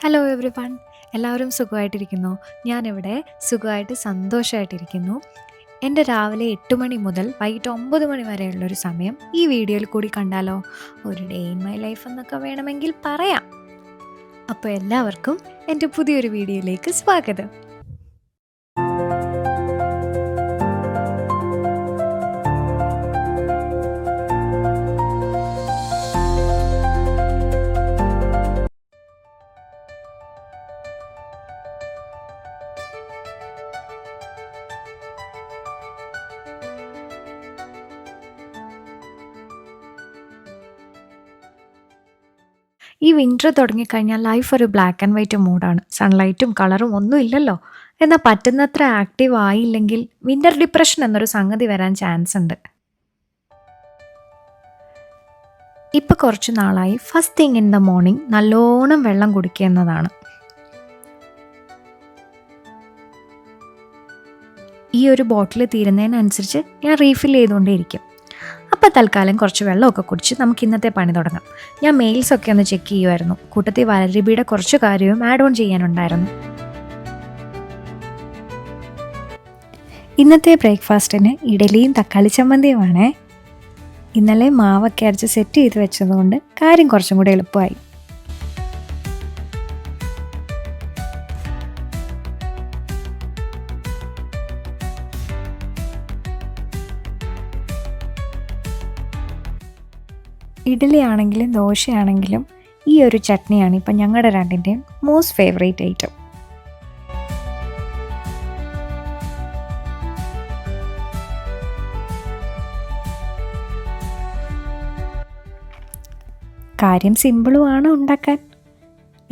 Hello every one, എല്ലാവരും സുഖമായിട്ടിരിക്കുന്നു. ഞാനിവിടെ സുഖമായിട്ട് സന്തോഷമായിട്ടിരിക്കുന്നു. എൻ്റെ രാവിലെ 8 മണി മുതൽ വൈകിട്ട് 9 മണി വരെയുള്ളൊരു സമയം ഈ വീഡിയോയിൽ കൂടി കണ്ടാലോ? ഒരു ഡേ ഇൻ മൈ ലൈഫ് എന്നൊക്കെ വേണമെങ്കിൽ പറയാം. അപ്പോൾ എല്ലാവർക്കും എൻ്റെ പുതിയൊരു വീഡിയോയിലേക്ക് സ്വാഗതം. ഈ വിൻ്റർ തുടങ്ങിക്കഴിഞ്ഞാൽ ലൈഫ് ഒരു ബ്ലാക്ക് ആൻഡ് വൈറ്റ് മൂഡാണ്. സൺലൈറ്റും കളറും ഒന്നും ഇല്ലല്ലോ. എന്നാൽ പറ്റുന്നത്ര ആക്റ്റീവ് ആയില്ലെങ്കിൽ വിൻ്റർ ഡിപ്രഷൻ എന്നൊരു സംഗതി വരാൻ ചാൻസ് ഉണ്ട്. ഇപ്പോൾ കുറച്ച് നാളായി first thing in the morning നല്ലോണം വെള്ളം കുടിക്കുക എന്നതാണ്. ഈ ഒരു ബോട്ടിൽ തീരുന്നതിനനുസരിച്ച് ഞാൻ റീഫിൽ ചെയ്തുകൊണ്ടേയിരിക്കും. അപ്പോൾ തൽക്കാലം കുറച്ച് വെള്ളമൊക്കെ കുടിച്ച് നമുക്ക് ഇന്നത്തെ പണി തുടങ്ങാം. ഞാൻ മെയിൽസൊക്കെ ഒന്ന് ചെക്ക് ചെയ്യുമായിരുന്നു. കൂട്ടത്തിൽ വലരിബിയുടെ കുറച്ച് കാര്യവും ആഡ് ഓൺ ചെയ്യാനുണ്ടായിരുന്നു. ഇന്നത്തെ ബ്രേക്ക്ഫാസ്റ്റിന് ഇഡലിയും തക്കാളി ചമ്മന്തിയുമാണേ. ഇന്നലെ മാവൊക്കെ അരച്ച് സെറ്റ് ചെയ്ത് വെച്ചതുകൊണ്ട് കാര്യം കുറച്ചും കൂടി എളുപ്പമായി. ഇഡ്ഡലി ആണെങ്കിലും ദോശയാണെങ്കിലും ഈ ഒരു ചട്നിയാണ് ഇപ്പം ഞങ്ങളുടെ രണ്ടിൻ്റെയും മോസ്റ്റ് ഫേവറേറ്റ് ഐറ്റം. കാര്യം സിമ്പിളുമാണ് ഉണ്ടാക്കാൻ.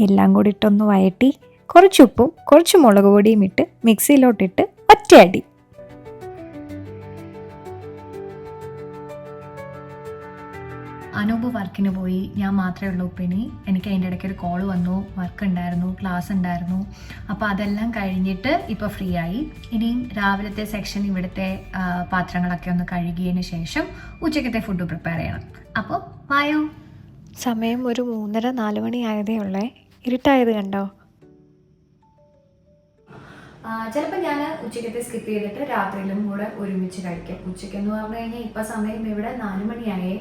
എല്ലാം കൂടി ഇട്ടൊന്ന് വഴറ്റി കുറച്ച് ഉപ്പും കുറച്ച് മുളക് പൊടിയും ഇട്ട് മിക്സിയിലോട്ടിട്ട് ഒറ്റയടി. അനൂപ് വർക്കിന് പോയി, ഞാൻ മാത്രമേ ഉള്ളൂ. ഇനി എനിക്ക് അതിൻ്റെ ഇടയ്ക്ക് ഒരു കോൾ വന്നു, വർക്ക് ഉണ്ടായിരുന്നു, ക്ലാസ് ഉണ്ടായിരുന്നു. അപ്പോൾ അതെല്ലാം കഴിഞ്ഞിട്ട് ഇപ്പോൾ ഫ്രീ ആയി. ഇനിയും രാവിലത്തെ സെക്ഷൻ ഇവിടുത്തെ പാത്രങ്ങളൊക്കെ ഒന്ന് കഴുകിയതിന് ശേഷം ഉച്ചക്കത്തെ ഫുഡ് പ്രിപ്പയർ ചെയ്യണം. അപ്പോൾ വായോ. സമയം ഒരു 3:30-4 മണി ആയതേ ഉള്ളേ. ഇരുട്ടായത് കണ്ടോ? ചിലപ്പോൾ ഞാൻ ഉച്ചക്കത്തെ സ്കിപ്പ് ചെയ്തിട്ട് രാത്രിയിലും കൂടെ ഒരുമിച്ച് കഴിക്കും. ഉച്ചയ്ക്കെന്ന് പറഞ്ഞു കഴിഞ്ഞാൽ ഇപ്പം സമയം ഇവിടെ 4 മണിയായേ.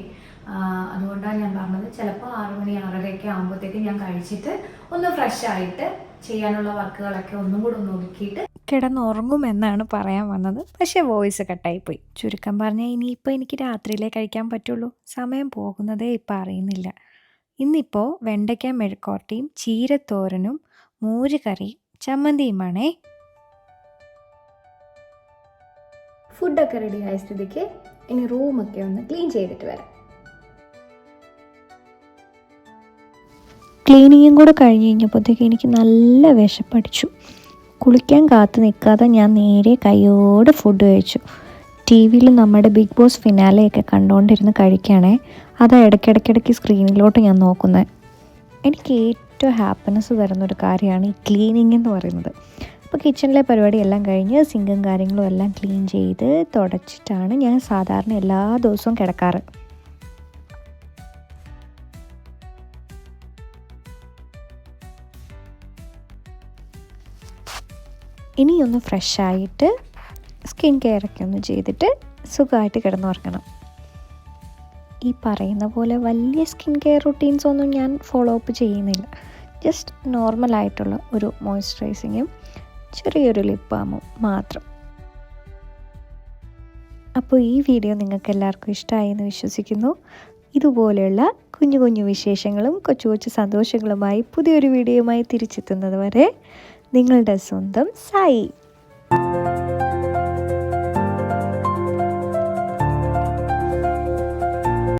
അതുകൊണ്ടാണ് ഞാൻ പറഞ്ഞത്. ചിലപ്പോൾ 6 മണി 6:30 ആകുമ്പോഴത്തേക്ക് ഞാൻ കഴിച്ചിട്ട് ഒന്ന് ഫ്രഷ് ആയിട്ട് ചെയ്യാനുള്ള വർക്കുകളൊക്കെ ഒന്നും കൂടെ ഒന്ന് ഒതുക്കിയിട്ട് കിടന്നുറങ്ങുമെന്നാണ് പറയാൻ വന്നത്. പക്ഷേ വോയിസ് കട്ടായിപ്പോയി. ചുരുക്കം പറഞ്ഞാൽ ഇനിയിപ്പോൾ എനിക്ക് രാത്രിയിലേ കഴിക്കാൻ പറ്റുള്ളൂ. സമയം പോകുന്നതേ ഇപ്പം അറിയുന്നില്ല. ഇന്നിപ്പോൾ വെണ്ടയ്ക്ക മെഴുക്കോട്ടിയും ചീരത്തോരനും മോര് കറിയും ചമ്മന്തിയുമാണേ. ഫുഡൊക്കെ റെഡി ആയ സ്ഥിതിക്ക് ഇനി റൂമൊക്കെ ഒന്ന് ക്ലീൻ ചെയ്തിട്ട് വരാം. ക്ലീനിങ്ങും കൂടെ കഴിഞ്ഞ് കഴിഞ്ഞപ്പോഴത്തേക്ക് എനിക്ക് നല്ല വിശപ്പടിച്ചു. കുളിക്കാൻ കാത്തു നിൽക്കാതെ ഞാൻ നേരെ കൈയോടെ ഫുഡ് കഴിച്ചു. ടി വിയിൽ നമ്മുടെ ബിഗ് ബോസ് ഫിനാലെയൊക്കെ കണ്ടുകൊണ്ടിരുന്ന് കഴിക്കുകയാണേ. അതാ ഇടയ്ക്കിടയ്ക്ക് സ്ക്രീനിലോട്ട് ഞാൻ നോക്കുന്നത്. എനിക്ക് ഏറ്റവും ഹാപ്പിനെസ് തരുന്നൊരു കാര്യമാണ് ഈ ക്ലീനിങ് എന്ന് പറയുന്നത്. അപ്പോൾ കിച്ചണിലെ പരിപാടിയെല്ലാം കഴിഞ്ഞ് സിങ്കും കാര്യങ്ങളും എല്ലാം ക്ലീൻ ചെയ്ത് തുടച്ചിട്ടാണ് ഞാൻ സാധാരണ എല്ലാ ദിവസവും കിടക്കാറ്. ഇനിയൊന്ന് ഫ്രഷായിട്ട് സ്കിൻ കെയറൊക്കെ ഒന്ന് ചെയ്തിട്ട് സുഖമായിട്ട് കിടന്നുറങ്ങണം. ഈ പറയുന്ന പോലെ വലിയ സ്കിൻ കെയർ റുട്ടീൻസ് ഒന്നും ഞാൻ ഫോളോ അപ്പ് ചെയ്യുന്നില്ല. ജസ്റ്റ് നോർമലായിട്ടുള്ള ഒരു മോയ്സ്ചറൈസിങ്ങും ചെറിയൊരു ലിപ് ബാമും മാത്രം. അപ്പോൾ ഈ വീഡിയോ നിങ്ങൾക്ക് എല്ലാവർക്കും ഇഷ്ടമായി എന്ന് വിശ്വസിക്കുന്നു. ഇതുപോലെയുള്ള കുഞ്ഞു കുഞ്ഞു വിശേഷങ്ങളും കൊച്ചു കൊച്ചു സന്തോഷങ്ങളുമായി പുതിയൊരു വീഡിയോയുമായി തിരിച്ചെത്തുന്നത് വരെ നിങ്ങളുടെ സ്വന്തം സായി.